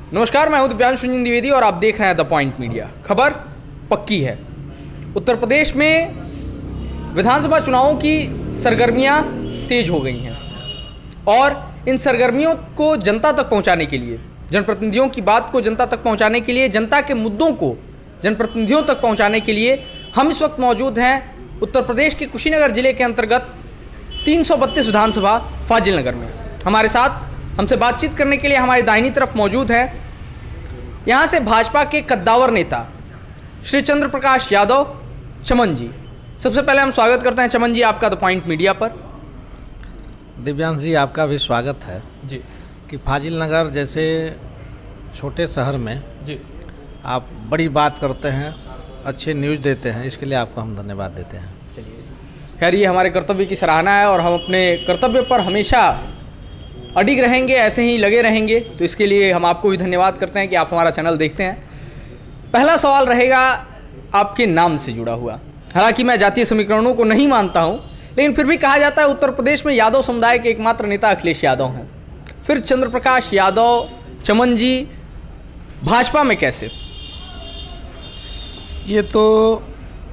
नमस्कार, मैं हूं दिव्यांशु रंजन द्विवेदी और आप देख रहे हैं द पॉइंट मीडिया। खबर पक्की है, उत्तर प्रदेश में विधानसभा चुनावों की सरगर्मियां तेज हो गई हैं और इन सरगर्मियों को जनता तक पहुंचाने के लिए, जनप्रतिनिधियों की बात को जनता तक पहुंचाने के लिए, जनता के मुद्दों को जनप्रतिनिधियों तक पहुंचाने के लिए हम इस वक्त मौजूद हैं उत्तर प्रदेश के कुशीनगर जिले के अंतर्गत 332 विधानसभा फाजिलनगर में। हमारे साथ हमसे बातचीत करने के लिए हमारी दाहिनी तरफ मौजूद है यहाँ से भाजपा के कद्दावर नेता श्री चंद्र प्रकाश यादव चमन जी। सबसे पहले हम स्वागत करते हैं चमन जी आपका द पॉइंट मीडिया पर। दिव्यांश जी, आपका भी स्वागत है जी कि फाजिलनगर जैसे छोटे शहर में जी आप बड़ी बात करते हैं, अच्छे न्यूज़ देते हैं, इसके लिए आपको हम धन्यवाद देते हैं। चलिए, खैर ये हमारे कर्तव्य की सराहना है और हम अपने कर्तव्य पर हमेशा अडिग रहेंगे, ऐसे ही लगे रहेंगे। तो इसके लिए हम आपको भी धन्यवाद करते हैं कि आप हमारा चैनल देखते हैं। पहला सवाल रहेगा आपके नाम से जुड़ा हुआ। हालांकि मैं जातीय समीकरणों को नहीं मानता हूं, लेकिन फिर भी कहा जाता है उत्तर प्रदेश में यादव समुदाय के एकमात्र नेता अखिलेश यादव हैं। फिर चंद्र प्रकाश यादव चमन जी भाजपा में कैसे? ये तो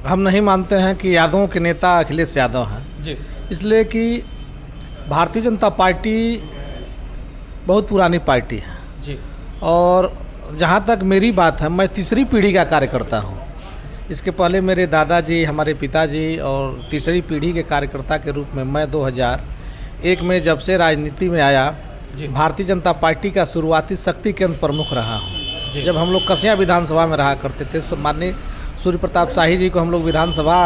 हम नहीं मानते हैं कि यादवों के नेता अखिलेश यादव हैं जी, इसलिए कि भारतीय जनता पार्टी बहुत पुरानी पार्टी है जी और जहाँ तक मेरी बात है, मैं तीसरी पीढ़ी का कार्यकर्ता हूँ। इसके पहले मेरे दादाजी, हमारे पिताजी और तीसरी पीढ़ी के कार्यकर्ता के रूप में मैं 2001 में जब से राजनीति में आया, भारतीय जनता पार्टी का शुरुआती शक्ति केंद्र प्रमुख रहा हूँ। जब हम लोग कसिया विधानसभा में रहा करते थे तो माननीय सूर्य प्रताप शाही जी को हम लोग विधानसभा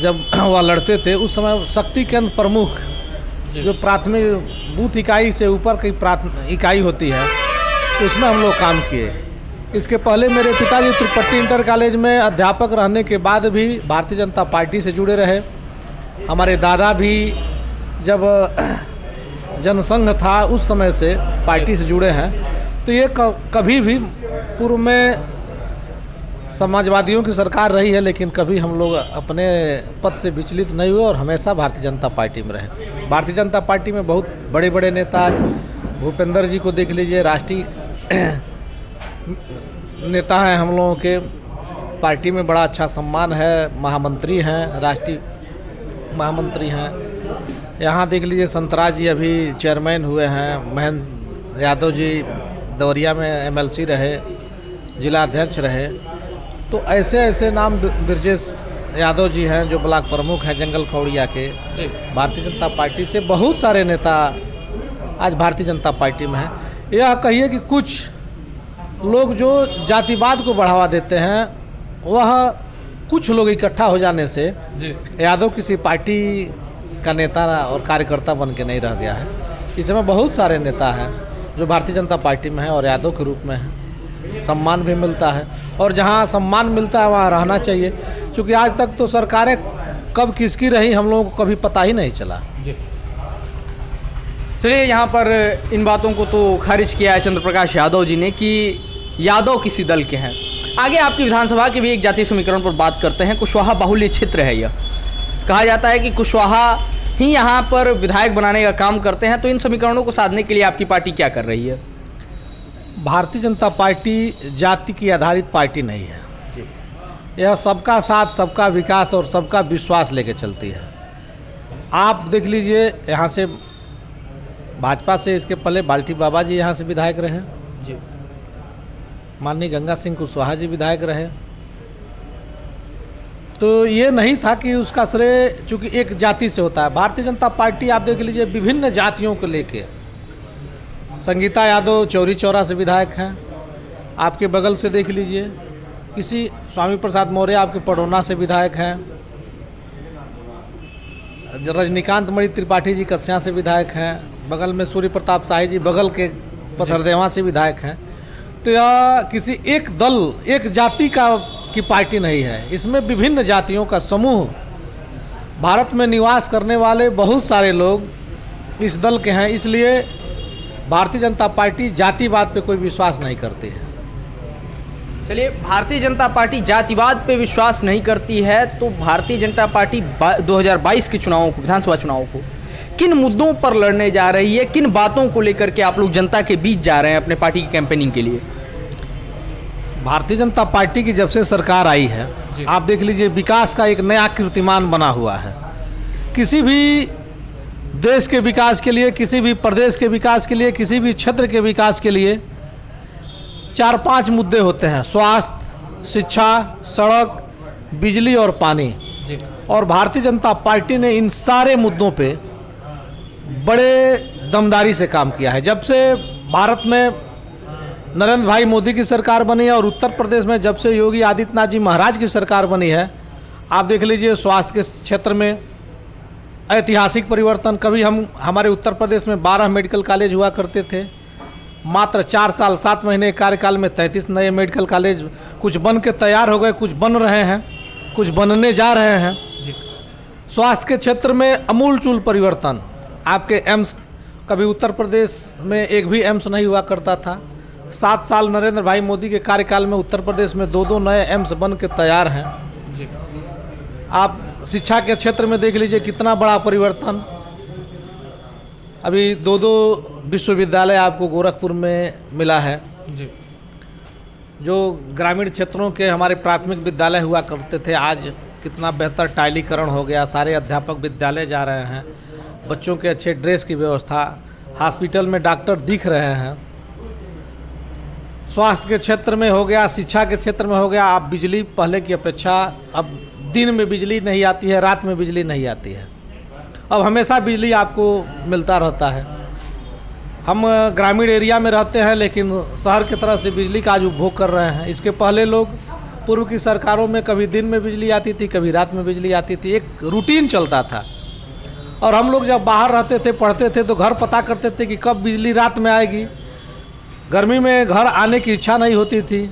जब वह लड़ते थे, उस समय शक्ति केंद्र प्रमुख जो प्राथमिक बूथ इकाई से ऊपर की इकाई होती है, उसमें हम लोग काम किए। इसके पहले मेरे पिताजी त्रिपट्टी इंटर कॉलेज में अध्यापक रहने के बाद भी भारतीय जनता पार्टी से जुड़े रहे। हमारे दादा भी जब जनसंघ था उस समय से पार्टी से जुड़े हैं। तो ये कभी भी पूर्व में समाजवादियों की सरकार रही है, लेकिन कभी हम लोग अपने पद से विचलित नहीं हुए और हमेशा भारतीय जनता पार्टी में रहे। भारतीय जनता पार्टी में बहुत बड़े बड़े नेता, आज भूपेंद्र जी को देख लीजिए, राष्ट्रीय नेता हैं हम लोगों के, पार्टी में बड़ा अच्छा सम्मान है, महामंत्री हैं, राष्ट्रीय महामंत्री हैं। यहाँ देख लीजिए संतरा जी अभी चेयरमैन हुए हैं, महेंद्र यादव जी देवरिया में MLC रहे, जिला अध्यक्ष रहे। तो ऐसे ऐसे नाम, ब्रजेश यादव जी हैं जो ब्लॉक प्रमुख हैं जंगल खौड़िया के। भारतीय जनता पार्टी से बहुत सारे नेता आज भारतीय जनता पार्टी में हैं। यह कहिए कि कुछ लोग जो जातिवाद को बढ़ावा देते हैं, वह कुछ लोग इकट्ठा हो जाने से यादव किसी पार्टी का नेता और कार्यकर्ता बन के नहीं रह गया है। इसमें बहुत सारे नेता हैं जो भारतीय जनता पार्टी में हैं और यादव के रूप में हैं। सम्मान भी मिलता है और जहां सम्मान मिलता है वहां रहना चाहिए, क्योंकि आज तक तो सरकारें कब किसकी रही हम लोगों को कभी पता ही नहीं चला। चलिए, यहाँ पर इन बातों को तो खारिज किया है चंद्र प्रकाश यादव जी ने कि यादव किसी दल के हैं। आगे आपकी विधानसभा के भी एक जातीय समीकरण पर बात करते हैं। कुशवाहा बाहुल्य क्षेत्र है यह, कहा जाता है कि कुशवाहा ही यहाँ पर विधायक बनाने का काम करते हैं। तो इन समीकरणों को साधने के लिए आपकी पार्टी क्या कर रही है? भारतीय जनता पार्टी जाति की आधारित पार्टी नहीं है। यह सबका साथ, सबका विकास और सबका विश्वास लेके चलती है। आप देख लीजिए, यहाँ से भाजपा से इसके पहले बाल्टी बाबा जी यहाँ से विधायक रहे जी, माननीय गंगा सिंह कुशवाहा जी विधायक रहे। तो ये नहीं था कि उसका श्रेय चूँकि एक जाति से होता है। भारतीय जनता पार्टी आप देख लीजिए विभिन्न जातियों को लेके, संगीता यादव चौरी चौरा से विधायक हैं, आपके बगल से देख लीजिए किसी स्वामी प्रसाद मौर्य आपके पडौना से विधायक हैं, रजनीकांत मणि त्रिपाठी जी कस्या से विधायक हैं, बगल में सूर्य प्रताप शाही जी बगल के पथरदेवा से विधायक हैं। तो यह किसी एक दल, एक जाति की पार्टी नहीं है। इसमें विभिन्न जातियों का समूह, भारत में निवास करने वाले बहुत सारे लोग इस दल के हैं। इसलिए भारतीय जनता पार्टी जातिवाद पे कोई विश्वास नहीं करती है। चलिए, भारतीय जनता पार्टी जातिवाद पे विश्वास नहीं करती है, तो भारतीय जनता पार्टी 2022 के चुनावों को, विधानसभा चुनावों को किन मुद्दों पर लड़ने जा रही है, किन बातों को लेकर के आप लोग जनता के बीच जा रहे हैं अपने पार्टी की कैंपेनिंग के लिए? भारतीय जनता पार्टी की जब से सरकार आई है, आप देख लीजिए विकास का एक नया कीर्तिमान बना हुआ है। किसी भी देश के विकास के लिए, किसी भी प्रदेश के विकास के लिए, किसी भी क्षेत्र के विकास के लिए 4-5 मुद्दे होते हैं: स्वास्थ्य, शिक्षा, सड़क, बिजली और पानी। जी। और भारतीय जनता पार्टी ने इन सारे मुद्दों पे बड़े दमदारी से काम किया है। जब से भारत में नरेंद्र भाई मोदी की सरकार बनी है और उत्तर प्रदेश में जब से योगी आदित्यनाथ जी महाराज की सरकार बनी है, आप देख लीजिए स्वास्थ्य के क्षेत्र में ऐतिहासिक परिवर्तन। कभी हमारे उत्तर प्रदेश में 12 मेडिकल कॉलेज हुआ करते थे, मात्र 4 साल 7 महीने के कार्यकाल में 33 नए मेडिकल कॉलेज कुछ बन के तैयार हो गए, कुछ बन रहे हैं, कुछ बनने जा रहे हैं। स्वास्थ्य के क्षेत्र में अमूलचूल परिवर्तन। आपके एम्स, कभी उत्तर प्रदेश में एक भी एम्स नहीं हुआ करता था। 7 साल नरेंद्र भाई मोदी के कार्यकाल में उत्तर प्रदेश में 2-2 नए एम्स बन के तैयार हैं। जी। आप शिक्षा के क्षेत्र में देख लीजिए कितना बड़ा परिवर्तन। अभी 2-2 विश्वविद्यालय आपको गोरखपुर में मिला है। जी। जो ग्रामीण क्षेत्रों के हमारे प्राथमिक विद्यालय हुआ करते थे, आज कितना बेहतर टाइलीकरण हो गया। सारे अध्यापक विद्यालय जा रहे हैं, बच्चों के अच्छे ड्रेस की व्यवस्था, हॉस्पिटल में डॉक्टर दिख रहे हैं। स्वास्थ्य के क्षेत्र में हो गया, शिक्षा के क्षेत्र में हो गया। आप बिजली पहले की अपेक्षा अब दिन में बिजली नहीं आती है, रात में बिजली नहीं आती है, अब हमेशा बिजली आपको मिलता रहता है। हम ग्रामीण एरिया में रहते हैं लेकिन शहर की तरह से बिजली का आज उपभोग कर रहे हैं। इसके पहले लोग, पूर्व की सरकारों में कभी दिन में बिजली आती थी, कभी रात में बिजली आती थी, एक रूटीन चलता था। और हम लोग जब बाहर रहते थे, पढ़ते थे, तो घर पता करते थे कि कब बिजली रात में आएगी। गर्मी में घर आने की इच्छा नहीं होती थी।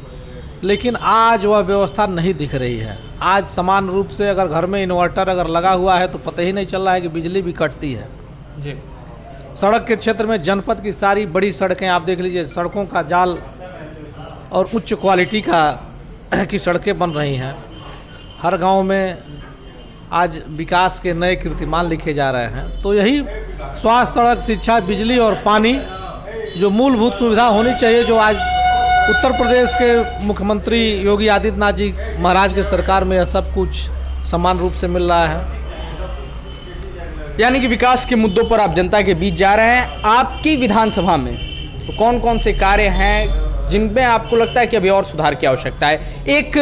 लेकिन आज वह व्यवस्था नहीं दिख रही है। आज समान रूप से अगर घर में इन्वर्टर अगर लगा हुआ है तो पता ही नहीं चल रहा है कि बिजली भी कटती है। जी। सड़क के क्षेत्र में जनपद की सारी बड़ी सड़कें आप देख लीजिए, सड़कों का जाल और उच्च क्वालिटी की सड़कें बन रही हैं। हर गांव में आज विकास के नए कीर्तिमान लिखे जा रहे हैं। तो यही स्वास्थ्य, सड़क, शिक्षा, बिजली और पानी जो मूलभूत सुविधा होनी चाहिए, जो आज उत्तर प्रदेश के मुख्यमंत्री योगी आदित्यनाथ जी महाराज के सरकार में यह सब कुछ समान रूप से मिल रहा है। यानी कि विकास के मुद्दों पर आप जनता के बीच जा रहे हैं। आपकी विधानसभा में तो कौन कौन से कार्य हैं जिनमें आपको लगता है कि अभी और सुधार की आवश्यकता है? एक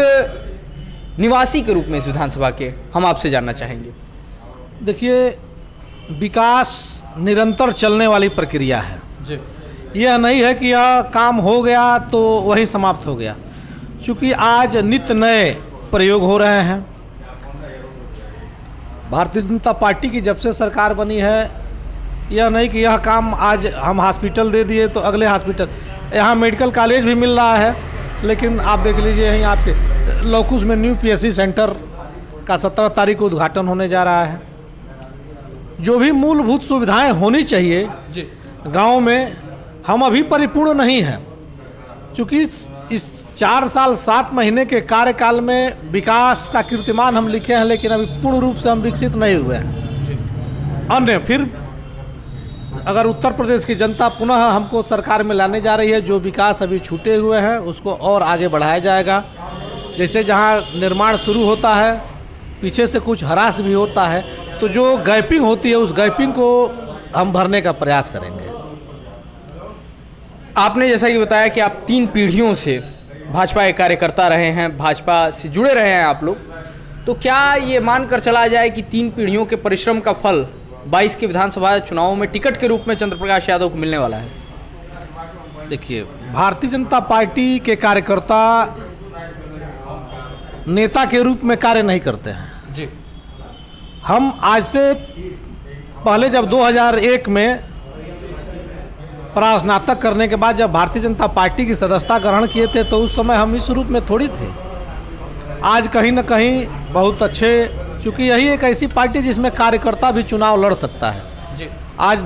निवासी के रूप में इस विधानसभा के हम आपसे जानना चाहेंगे। देखिए, विकास निरंतर चलने वाली प्रक्रिया है। जी। यह नहीं है कि यह काम हो गया तो वही समाप्त हो गया, क्योंकि आज नित्य नए प्रयोग हो रहे हैं। भारतीय जनता पार्टी की जब से सरकार बनी है, यह नहीं कि यह काम आज हम हॉस्पिटल दे दिए तो अगले हॉस्पिटल, यहाँ मेडिकल कॉलेज भी मिल रहा है। लेकिन आप देख लीजिए, यहीं आपके लौकुश में न्यू PSC सेंटर का 17 तारीख को उद्घाटन होने जा रहा है। जो भी मूलभूत सुविधाएं होनी चाहिए जी गांव में, हम अभी परिपूर्ण नहीं हैं। चूँकि इस 4 साल 7 महीने के कार्यकाल में विकास का कीर्तिमान हम लिखे हैं, लेकिन अभी पूर्ण रूप से हम विकसित नहीं हुए हैं। अन्य फिर अगर उत्तर प्रदेश की जनता पुनः हमको सरकार में लाने जा रही है, जो विकास अभी छूटे हुए हैं उसको और आगे बढ़ाया जाएगा। जैसे जहाँ निर्माण शुरू होता है, पीछे से कुछ हरास भी होता है, तो जो गैपिंग होती है उस गैपिंग को हम भरने का प्रयास करेंगे। आपने जैसा कि बताया कि आप 3 पीढ़ियों से भाजपा के कार्यकर्ता रहे हैं, भाजपा से जुड़े रहे हैं आप लोग, तो क्या ये मानकर चला जाए कि 3 पीढ़ियों के परिश्रम का फल 22 के विधानसभा चुनावों में टिकट के रूप में चंद्र प्रकाश यादव को मिलने वाला है? देखिए, भारतीय जनता पार्टी के कार्यकर्ता नेता के रूप में कार्य नहीं करते हैं। जी। हम आज से पहले जब 2001 में स्नातक करने के बाद जब भारतीय जनता पार्टी की सदस्यता ग्रहण किए थे, तो उस समय हम इस रूप में थोड़ी थे। आज कहीं न कहीं बहुत अच्छे, चूँकि यही एक ऐसी पार्टी जिसमें कार्यकर्ता भी चुनाव लड़ सकता है। जी। आज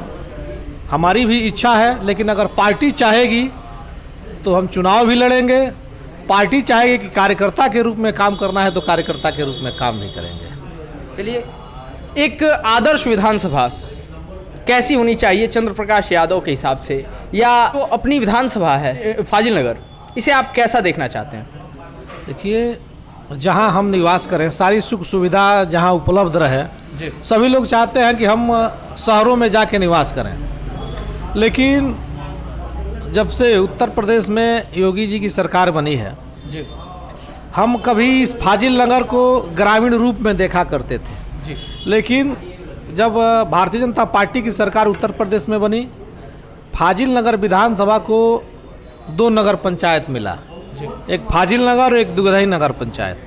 हमारी भी इच्छा है, लेकिन अगर पार्टी चाहेगी तो हम चुनाव भी लड़ेंगे। पार्टी चाहेगी कि कार्यकर्ता के रूप में काम करना है तो कार्यकर्ता के रूप में काम भी करेंगे। चलिए, एक आदर्श विधानसभा कैसी होनी चाहिए चंद्र प्रकाश यादव के हिसाब से, या तो अपनी विधानसभा है फाजिल नगर, इसे आप कैसा देखना चाहते हैं? देखिए, जहाँ हम निवास करें सारी सुख सुविधा जहाँ उपलब्ध रहे जी। सभी लोग चाहते हैं कि हम शहरों में जाके निवास करें, लेकिन जब से उत्तर प्रदेश में योगी जी की सरकार बनी है जी हम कभी इस फाजिल नगर को ग्रामीण रूप में देखा करते थे जी। लेकिन जब भारतीय जनता पार्टी की सरकार उत्तर प्रदेश में बनी, फाजिल नगर विधानसभा को 2 नगर पंचायत मिला जी। एक फाजिल नगर और एक दुगधई नगर पंचायत।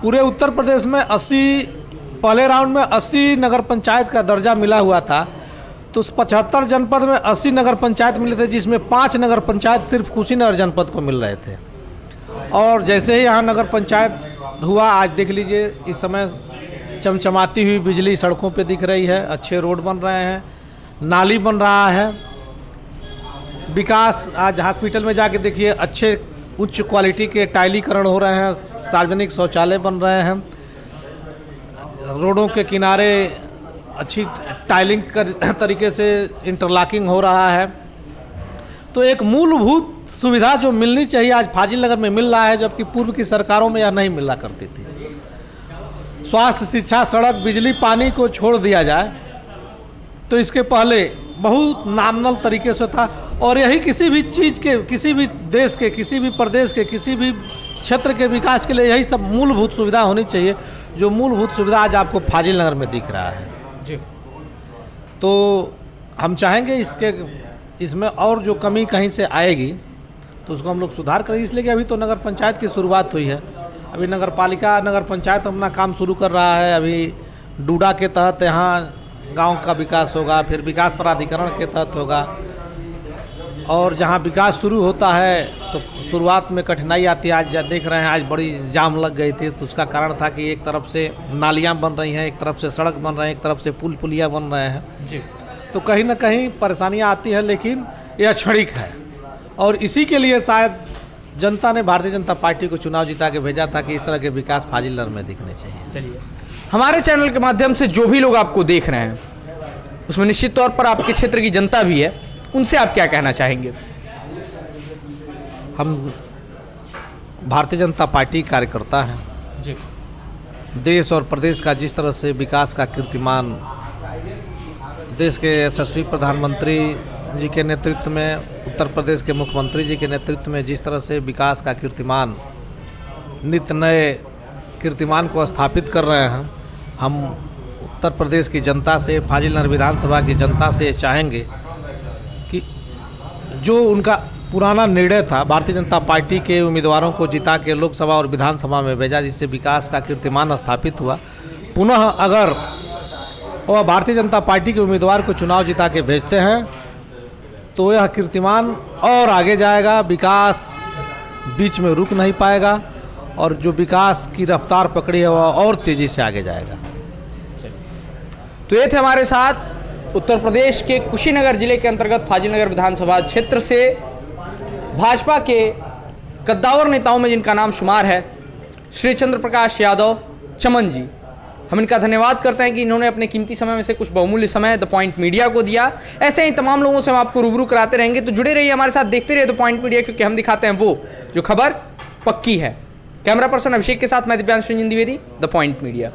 पूरे उत्तर प्रदेश में 80 पहले राउंड में 80 नगर पंचायत का दर्जा मिला हुआ था, तो उस 75 जनपद में 80 नगर पंचायत मिले थे, जिसमें 5 नगर पंचायत सिर्फ कुशीनगर जनपद को मिल रहे थे। और जैसे ही यहाँ नगर पंचायत हुआ, आज देख लीजिए इस समय चमचमाती हुई बिजली सड़कों पे दिख रही है, अच्छे रोड बन रहे हैं, नाली बन रहा है, विकास। आज हॉस्पिटल में जाके देखिए अच्छे उच्च क्वालिटी के टाइलीकरण हो रहे हैं, सार्वजनिक शौचालय बन रहे हैं, रोडों के किनारे अच्छी टाइलिंग तरीके से इंटरलॉकिंग हो रहा है। तो एक मूलभूत सुविधा जो मिलनी चाहिए आज फाजिल नगर में मिल रहा है, जबकि पूर्व की सरकारों में यह नहीं मिला करती थी। स्वास्थ्य, शिक्षा, सड़क, बिजली, पानी को छोड़ दिया जाए तो इसके पहले बहुत नॉमिनल तरीके से था, और यही किसी भी चीज़ के, किसी भी देश के, किसी भी प्रदेश के, किसी भी क्षेत्र के विकास के लिए यही सब मूलभूत सुविधा होनी चाहिए, जो मूलभूत सुविधा आज आपको फाजिल नगर में दिख रहा है जी। तो हम चाहेंगे इसमें और जो कमी कहीं से आएगी तो उसको हम लोग सुधार करें, इसलिए कि अभी तो नगर पंचायत की शुरुआत हुई है। अभी नगर पालिका, नगर पंचायत अपना काम शुरू कर रहा है। अभी डूडा के तहत यहाँ गांव का विकास होगा, फिर विकास प्राधिकरण के तहत होगा, और जहाँ विकास शुरू होता है तो शुरुआत में कठिनाई आती है। आज देख रहे हैं आज बड़ी जाम लग गई थी, तो उसका कारण था कि एक तरफ से नालियाँ बन रही हैं, एक तरफ से सड़क बन रहे हैं, एक तरफ से पुल पुलिया बन रहे हैं जी। तो कहीं ना कहीं परेशानियाँ आती हैं, लेकिन यह क्षणिक है। और इसी के लिए शायद जनता ने भारतीय जनता पार्टी को चुनाव जिता के भेजा था कि इस तरह के विकास फाजिल नगर में दिखने चाहिए। चलिए, हमारे चैनल के माध्यम से जो भी लोग आपको देख रहे हैं उसमें निश्चित तौर पर आपके क्षेत्र की जनता भी है, उनसे आप क्या कहना चाहेंगे? हम भारतीय जनता पार्टी कार्यकर्ता हैं जी। देश और प्रदेश का जिस तरह से विकास का कीर्तिमान देश के यशस्वी प्रधानमंत्री जी के नेतृत्व में, उत्तर प्रदेश के मुख्यमंत्री जी के नेतृत्व में जिस तरह से विकास का कीर्तिमान, नित्य नए कीर्तिमान को स्थापित कर रहे हैं, हम उत्तर प्रदेश की जनता से, फाजिल नगर विधानसभा की जनता से चाहेंगे कि जो उनका पुराना निर्णय था, भारतीय जनता पार्टी के उम्मीदवारों को जिता के लोकसभा और विधानसभा में भेजा, जिससे विकास का कीर्तिमान स्थापित हुआ, पुनः अगर वह भारतीय जनता पार्टी के उम्मीदवार को चुनाव जिता के भेजते हैं तो यह कीर्तिमान और आगे जाएगा, विकास बीच में रुक नहीं पाएगा, और जो विकास की रफ्तार पकड़ी है वह और तेज़ी से आगे जाएगा। तो ये थे हमारे साथ उत्तर प्रदेश के कुशीनगर जिले के अंतर्गत फाजिल नगर विधानसभा क्षेत्र से भाजपा के कद्दावर नेताओं में जिनका नाम शुमार है श्री चंद्र प्रकाश यादव चमन जी। हम इनका धन्यवाद करते हैं कि इन्होंने अपने कीमती समय में से कुछ बहुमूल्य समय द पॉइंट मीडिया को दिया। ऐसे ही तमाम लोगों से हम आपको रूबरू कराते रहेंगे, तो जुड़े रहिए हमारे साथ, देखते रहिए द पॉइंट मीडिया, क्योंकि हम दिखाते हैं वो जो खबर पक्की है। कैमरा पर्सन अभिषेक के साथ मैं Divyansh Ranjan Dwivedi, the point media.